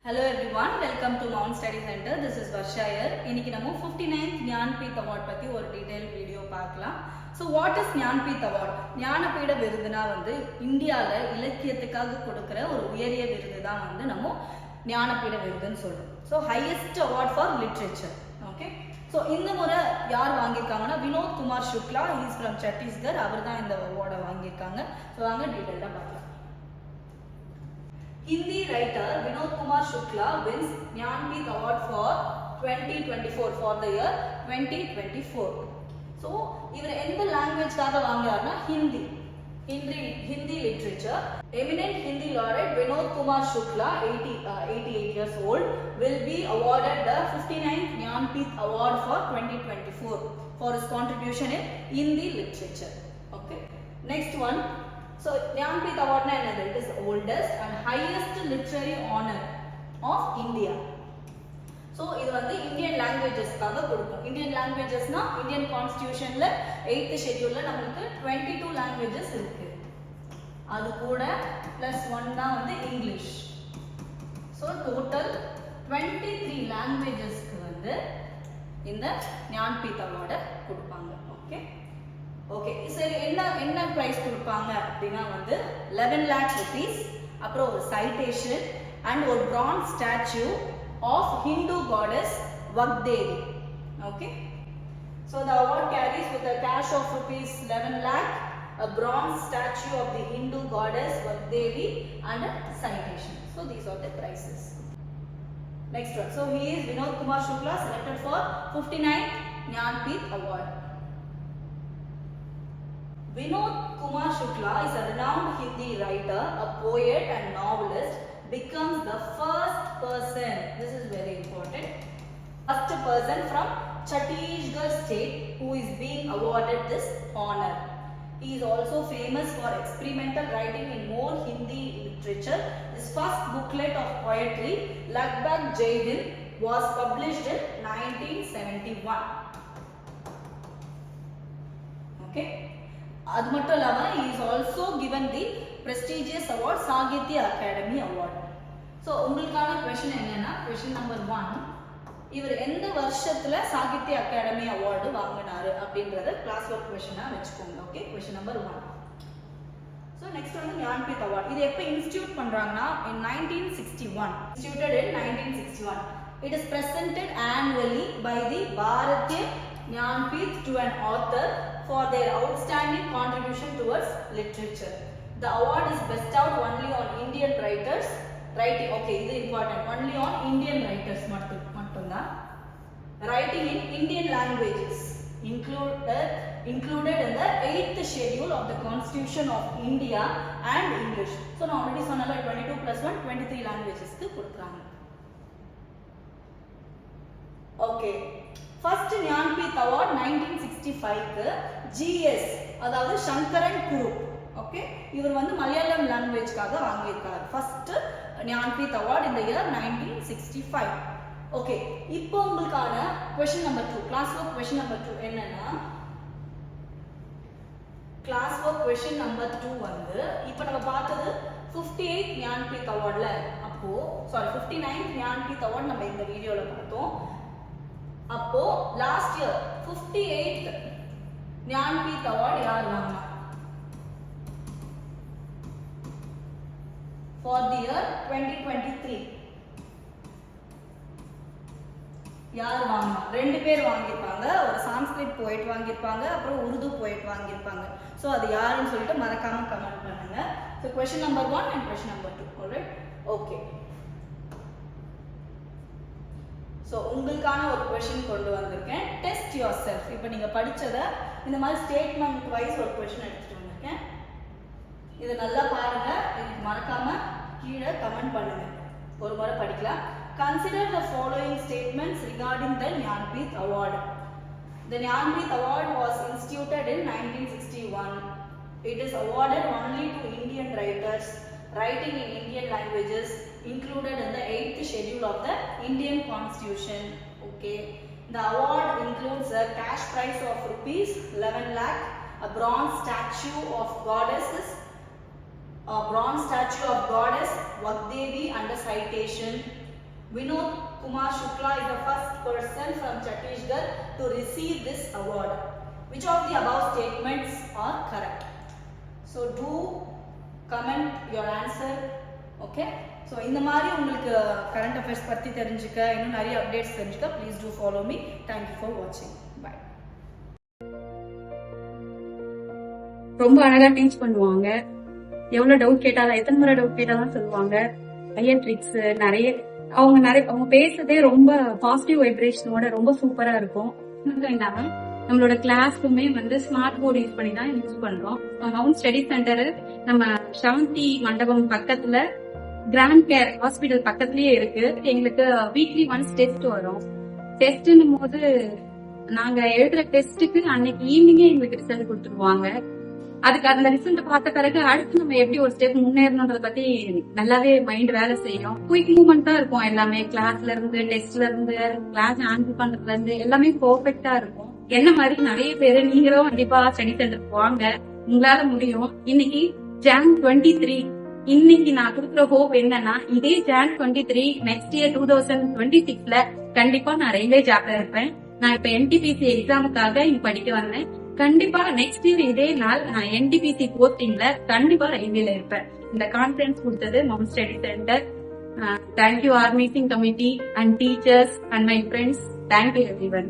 Hello everyone, welcome to Mount Study Center. This is Varsha here. இன்னைக்கு நம்ம 59th ஞானபீத் award பத்தி ஒரு detail video பார்க்கலாம். So what is Jnanpith award? ஞானபீட விருதுனா இந்தியால இலக்கியத்துக்காக கொடுக்கிற ஒரு உயரிய விருது தான் நம்ம ஞானபீட விருதுன்னு சொல்றோம். So highest award for literature. Okay? So இந்த முறை யார் வாங்கியிருக்காங்கன்னா Vinod Kumar Shukla, he is from Chhattisgarh. அவர் தான் இந்த அவார்டை வாங்கியிருக்காங்க. So வாங்க டீடைலா பார்க்கலாம். Hindi writer Vinod Kumar Shukla wins Jnanpith Award for 2024 for the year 2024. So, இவர் எந்த லாங்குவேஜ்காக வாங்குறாருன்னா Hindi literature. Eminent Hindi laureate Vinod Kumar Shukla, 88 years old, will be awarded the 59th Jnanpith Award for 2024 for his contribution in Hindi literature. Okay. Next one. So, Jnanpith Award it is the oldest and highest literary honor of India. So, this is Indian languages. Indian languages na Indian Constitution la 8th schedule la 22 languages irukku. Adu kuda plus 1 da English. So, total 23 languages ku இந்த Jnanpith Award கொடுப்பாங்க. Okay. Okay சரி என்ன price கொடுப்பாங்க அப்படின்னா 11 lakhs rupees, அப்புறம் ஒரு citation and ஒரு bronze statue of Hindu goddess Vagdevi. Okay, so the award carries with a cash of rupees 11 lakh, a bronze statue of the Hindu goddess Vagdevi and a citation. So these are the prizes. Next one. So he is Vinod Kumar Shukla, selected for 59th Jnanpith Award. Vinod Kumar Shukla is a renowned Hindi writer, a poet and novelist, becomes the first person, this is very important, first person from Chhattisgarh state who is being awarded this honor. He is also famous for experimental writing in more Hindi literature. His first booklet of poetry, Lagbag Jaidin, was published in 1971. Okay. அது மட்டும் இல்லாம he is also given the prestigious award Sahitya Academy Award. So உங்களுக்கான question என்னன்னா question number 1, இவர் எந்த வருஷத்துல Sahitya Akademi award வாங்கினாரு அப்படிங்கறத கிளாஸ் ஒர்க் क्वेश्चनா வெச்சுக்கோங்க. Okay, question number 1. So next one Jnanpith award. இது எப்ப இன்ஸ்டிடியூட் பண்றாங்கன்னா in 1961. Instituted in 1961. It is presented annually by the Bharatiya Jnanpith to an author for their outstanding contribution towards literature. The award is bestowed only on Indian writers writing. Okay, this is important. Only on Indian writers mattumda writing in Indian languages included in the 8th schedule of the Constitution of India and English. So now already சொன்னல 22 plus 1 23 languages க்கு கொடுக்கறாங்க. Okay. First Jnanpith Award 1965 க்கு GS அதாவது Sankaran group. Okay, இவர் மலையாளம் லாங்குவேஜ்காக வாங்கியிருக்கார் first Jnanpith award இந்த year 1965. Okay, இப்போ உங்களுக்கான question number 2, class work question number 2 என்னன்னா கிளாஸ் ஒர்க் क्वेश्चन நம்பர் 2 இப்போ நம்ம பார்த்தது 58th ஞானபீத் அவார்ட்ல, அப்போ 59th ஞானபீத் அவார்ட் நம்ம இந்த வீடியோல பார்த்தோம். அப்போ லாஸ்ட் இயர் 58th ஞானபீத் அவார்ட் யார் வாங்கினா for the year 2023? யார் வாங்கினா? ரெண்டு பேர் வாங்கியிருப்பாங்க. ஒரு சான்ஸ்கிரிட் போயட் வாங்கியிருப்பாங்க, அப்புறம் உருது போயட் வாங்கியிருப்பாங்க. ஸோ அது யாருன்னு சொல்லிட்டு மறக்காம கமெண்ட் பண்ணுங்க. So question number 1 and question number 2. alright, okay. So உங்களுக்கான ஒரு क्वेश्चन கொண்டு வந்திருக்கேன். Test your self. இப்போ நீங்கள் படித்ததை இந்த மாதிரி ஸ்டேட்மெண்ட் வைஸ் ஒரு क्वेश्चन எடுத்துகிட்டு வந்திருக்கேன். இதை நல்லா பாருங்க, எனக்கு மறக்காம கீழே கமெண்ட் பண்ணுங்க. ஒரு முறை படிக்கலாம். Consider the following statements regarding the Jnanpith Award. The Jnanpith Award was instituted in 1961. It is awarded only to Indian writers writing in Indian languages included in the 8th schedule of the Indian Constitution. Okay, the award includes a cash prize of rupees 11 lakh, a bronze statue of goddess Vagdevi and a citation, Vinod Kumar Shukla is the first person from Chhattisgarh to receive this award. Which of the above statements are correct? So do comment your answer. Okay? So இந்த மாதிரி உங்களுக்கு current affairs பத்தி தெரிஞ்சுக்க இன்னும் நிறைய updates தெரிஞ்சுக்க please do follow me. Thank you for watching. Bye. ரொம்ப அழகா டீச் பண்ணுவாங்க. எவ்வளவு டவுட் கேட்டாலும் எத்தனை முறை டவுட் கேட்டாலும் சொல்லுவாங்க. நிறைய ட்ரிக்ஸ் அவங்க பேசுறதே ரொம்ப பாசிட்டிவ் வைப்ரேஷனோட ரொம்ப சூப்பரா இருக்கும். இல்லாம நம்மளோட கிளாஸ்க்குமே ஸ்மார்ட் போர்டு யூஸ் பண்ணி தான் யூஸ் பண்றோம். ஹவுஸ் ஸ்டடி சென்டர் நம்ம சாந்தி மண்டபம் பக்கத்துல கிராண்ட் கேர் ஹாஸ்பிட்டல் பக்கத்துலயே இருக்கு. எங்களுக்கு வீக்லி ஒன்ஸ் டெஸ்ட் வரும். டெஸ்ட்னும் போது நாங்க எழுதுற டெஸ்ட்டுக்கு அன்னைக்கு ஈவினிங்கே எங்களுக்கு ரிசல்ட் கொடுத்துருவாங்க. அதுக்கு அந்த ரிசல்ட் பார்த்த பிறகு அடுத்து நம்ம எப்படி ஒரு ஸ்டெப் முன்னேறணும்ன்றத பத்தி நல்லாவே மைண்ட் வேலை செய்யும். குயிக் மூவ்மெண்டா இருக்கும். எல்லாமே கிளாஸ்ல இருந்து டெஸ்ட்ல இருந்து கிளாஸ் ஹேண்டில் பண்றதுல இருந்து எல்லாமே பெர்ஃபெக்ட்டா இருக்கும். என்ன மாதிரி நிறைய பேரு நீங்களும் கண்டிப்பா ஸ்டடி சென்டருக்கு வாங்க, உங்களால முடியும். இன்னைக்கு Jan 23 இன்னைக்கு நான் கொடுக்குற ஹோப் என்னன்னா, இதே Jan 23 நெக்ஸ்ட் இயர் 2026ல கண்டிப்பா நான் ரயில்வே ஜாப்ல இருப்பேன். நான் இப்ப NTPC எக்ஸாமுக்காக இங்க படிக்க வந்தேன். கண்டிப்பா நெக்ஸ்ட் இயர் இதே நாள் நான் NTPC போஸ்டிங்ல கண்டிப்பா ரயில்வேல இருப்பேன். இந்த கான்ஃபரன்ஸ் கொடுத்தது mount study centre. Thank you organising committee and teachers and my friends. Thank you everyone.